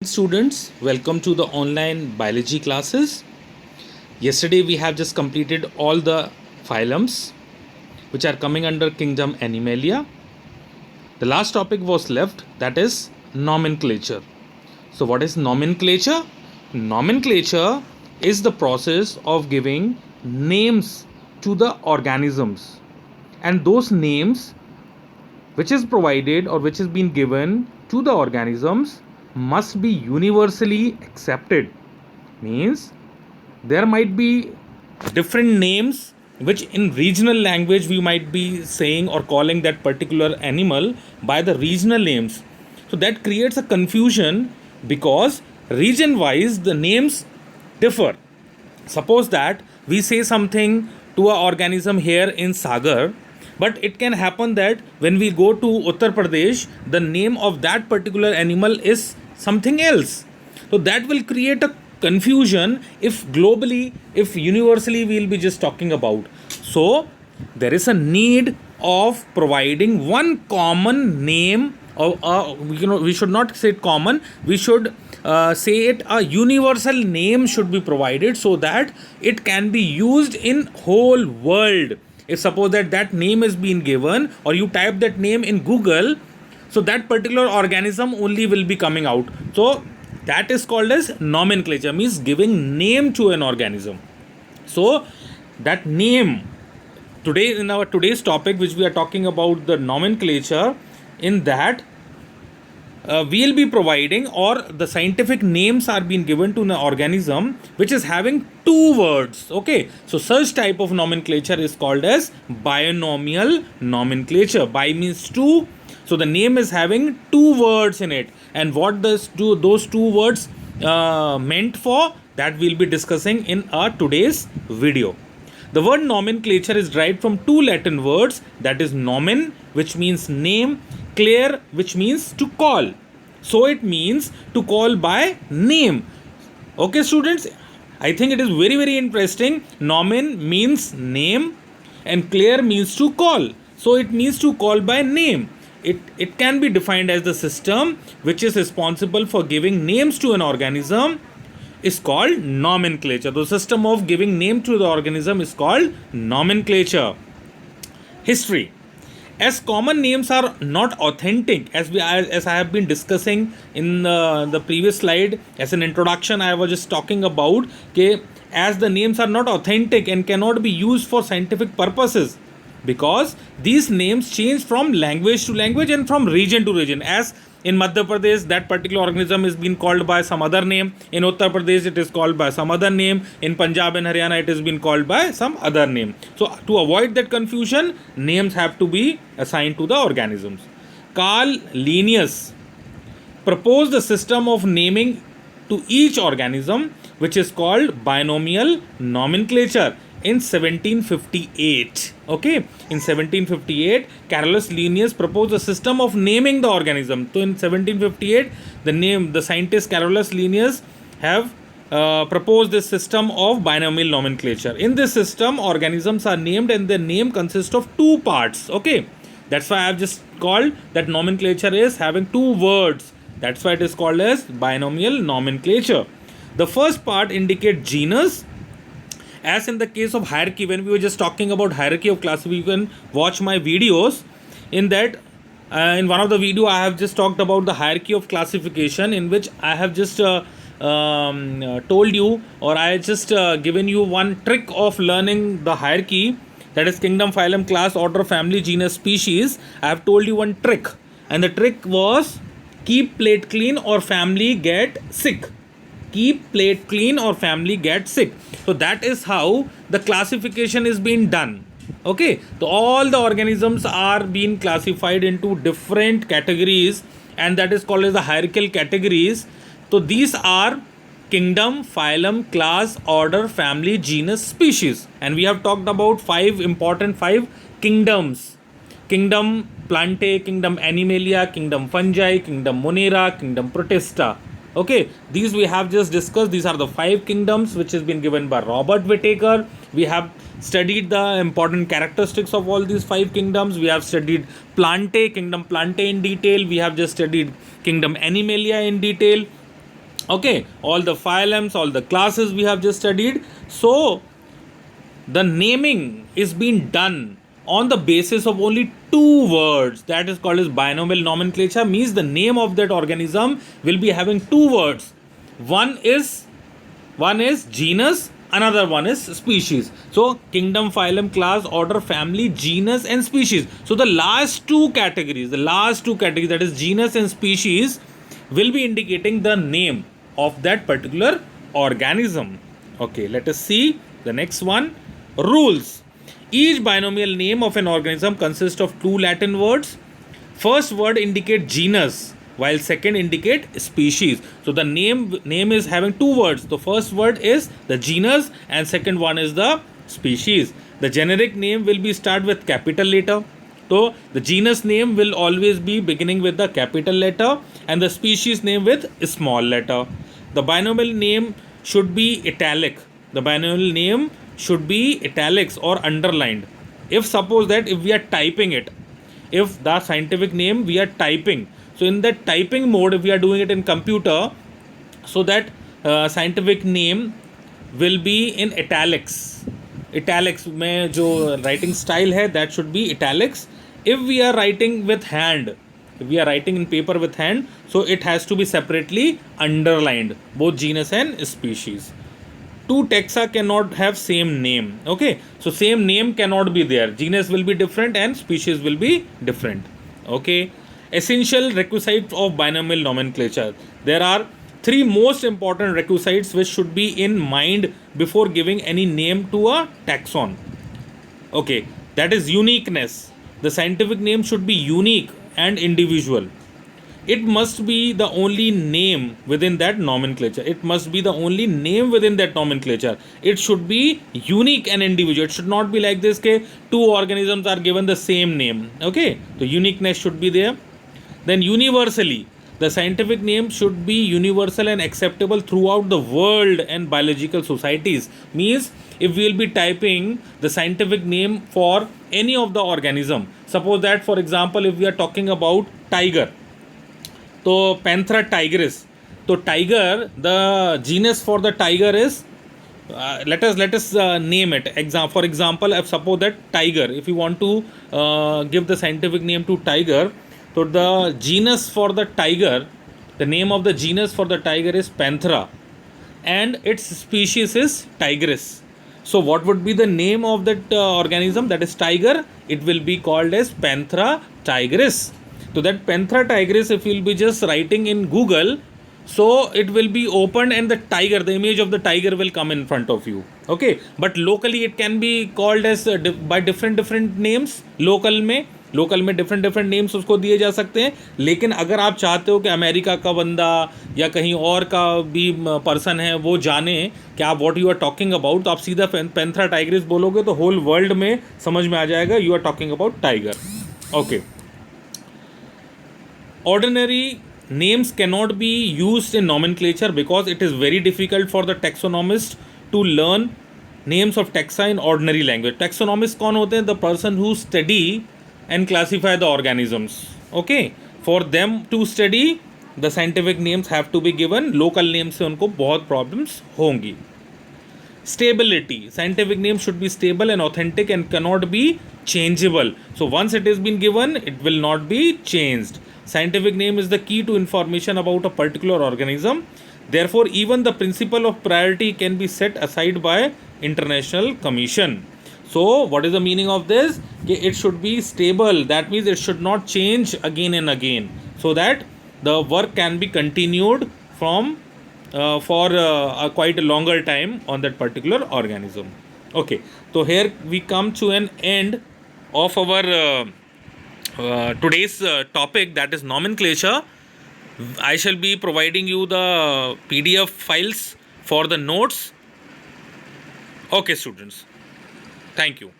Students, welcome to the online biology classes. Yesterday we have just completed all the phylums which are coming under kingdom Animalia. The last topic was left, that is nomenclature. So what is nomenclature? Nomenclature is the process of giving names to the organisms, and those names which is provided or which has been given to the organisms must be universally accepted. Means there might be different names which in regional language we might be saying or calling that particular animal by the regional names. So that creates a confusion because region wise the names differ. Suppose that we say something to a organism here in Sagar, but it can happen that when we go to Uttar Pradesh, the name of that particular animal is something else. So that will create a confusion if globally, if universally we will be just talking about. So there is a need of providing one common name, or we should not say it common, we should say it a universal name should be provided so that it can be used in whole world. If suppose that name is being given or you type that name in Google, so that particular organism only will be coming out. So that is called as nomenclature, means giving name to an organism. So that name, today in our today's topic which we are talking about the nomenclature, in that we'll be providing, or the scientific names are being given to an organism which is having two words. Okay, so such type of nomenclature is called as binomial nomenclature. Bi means two, so the name is having two words in it, and what those two words meant for, that we'll be discussing in our today's video. The word nomenclature is derived from two Latin words, that is nomen, which means name, clare, which means to call. So it means to call by name. Okay, students, I think it is very, very interesting. Nomen means name and clare means to call. So it means to call by name. It can be defined as the system which is responsible for giving names to an organism is called nomenclature. The system of giving name to the organism is called nomenclature. History. As common names are not authentic, as I have been discussing in the previous slide, as an introduction I was just talking about, okay, as the names are not authentic and cannot be used for scientific purposes, because these names change from language to language and from region to region. As in Madhya Pradesh, that particular organism is being called by some other name. In Uttar Pradesh, it is called by some other name. In Punjab and Haryana, it has been called by some other name. So to avoid that confusion, names have to be assigned to the organisms. Carl Linnaeus proposed the system of naming to each organism, which is called binomial nomenclature, in 1758. Okay, in 1758 Carolus Linnaeus proposed a system of naming the organism. So in 1758 the scientist Carolus Linnaeus have proposed this system of binomial nomenclature. In this system, organisms are named and their name consists of two parts. Okay, that's why I have just called that nomenclature is having two words. That's why it is called as binomial nomenclature. The first part indicates genus. As in the case of hierarchy, when we were just talking about hierarchy of classification, you can watch my videos. In that, in one of the video, I have just talked about the hierarchy of classification, in which I have just told you, or I just given you one trick of learning the hierarchy, that is kingdom, phylum, class, order, family, genus, species. I have told you one trick, and the trick was keep plate clean or family get sick. Keep plate clean or family get sick. So that is how the classification is being done. Okay, so all the organisms are being classified into different categories, and that is called as the hierarchical categories. So these are kingdom, phylum, class, order, family, genus, species, and we have talked about five kingdoms: kingdom Plantae, kingdom Animalia, kingdom Fungi, kingdom Monera, kingdom Protista. Okay, these we have just discussed. These are the five kingdoms which has been given by Robert Whittaker. We have studied the important characteristics of all these five kingdoms. We have studied kingdom Plantae in detail. We have just studied kingdom Animalia in detail. Okay, all the phylums, all the classes we have just studied. So the naming is being done on the basis of only two words. That is called as binomial nomenclature. Means the name of that organism will be having two words. One is genus, another one is species. So kingdom, phylum, class, order, family, genus and species. So the last two categories, that is genus and species, will be indicating the name of that particular organism. Okay, let us see the next one. Rules. Each binomial name of an organism consists of two Latin words. First word indicate genus, while second indicate species. So the name is having two words. The first word is the genus and second one is the species. The generic name will be start with capital letter. So the genus name will always be beginning with the capital letter and the species name with small letter. The binomial name should be italic. The binomial name should be italics or underlined. If suppose that if we are typing it, if the scientific name we are typing, so in that typing mode, if we are doing it in computer, so that scientific name will be in italics. Italics में जो writing style है, that should be italics. If we are writing with hand, if we are writing in paper with hand, so it has to be separately underlined, both genus and species. Two taxa cannot have same name. Okay, so same name cannot be there. Genus will be different and species will be different. Okay, essential requisites of binomial nomenclature. There are three most important requisites which should be in mind before giving any name to a taxon. Okay, that is uniqueness. The scientific name should be unique and individual. It must be the only name within that nomenclature. It must be the only name within that nomenclature. It should be unique and individual. It should not be like this ke two organisms are given the same name. Okay, so uniqueness should be there. Then universally, the scientific name should be universal and acceptable throughout the world and biological societies. Means if we will be typing the scientific name for any of the organism, suppose that for example if we are talking about tiger, तो Panthera tigris. तो tiger, the genus for the tiger is let us name it. For example, if suppose that tiger, if you want to give the scientific name to tiger, so the genus for the tiger, the name of the genus for the tiger is Panthera, and its species is tigris. So what would be the name of that organism, that is tiger? It will be called as Panthera tigris. So that Panthera tigris, if you'll be just writing in Google, so it will be opened and the tiger, the image of the tiger will come in front of you. Okay, but locally it can be called as by different names. Local में different names उसको दिए जा सकते हैं. लेकिन अगर आप चाहते हो कि अमेरिका का बंदा या कहीं और का भी पर्सन है वो जाने कि आप what you are talking about, तो आप सीधा पैंथरा टाइग्रिस बोलोगे तो होल वर्ल्ड में समझ में आ जाएगा you are talking about tiger. Okay, ordinary names cannot be used in nomenclature because it is very difficult for the taxonomist to learn names of taxa in ordinary language. Taxonomist कौन होते हैं? The person who study and classify the organisms. Okay, for them to study, the scientific names have to be given. Local names से उनको बहुत problems होंगी. Stability. Scientific name should be stable and authentic and cannot be changeable. So once it has been given, it will not be changed. Scientific name is the key to information about a particular organism. Therefore, even the principle of priority can be set aside by International Commission. So, what is the meaning of this? It should be stable. That means it should not change again and again, so that the work can be continued from for a quite a longer time on that particular organism. Okay, so here we come to an end of our today's topic, that is nomenclature. I shall be providing you the PDF files for the notes. Okay students, thank you.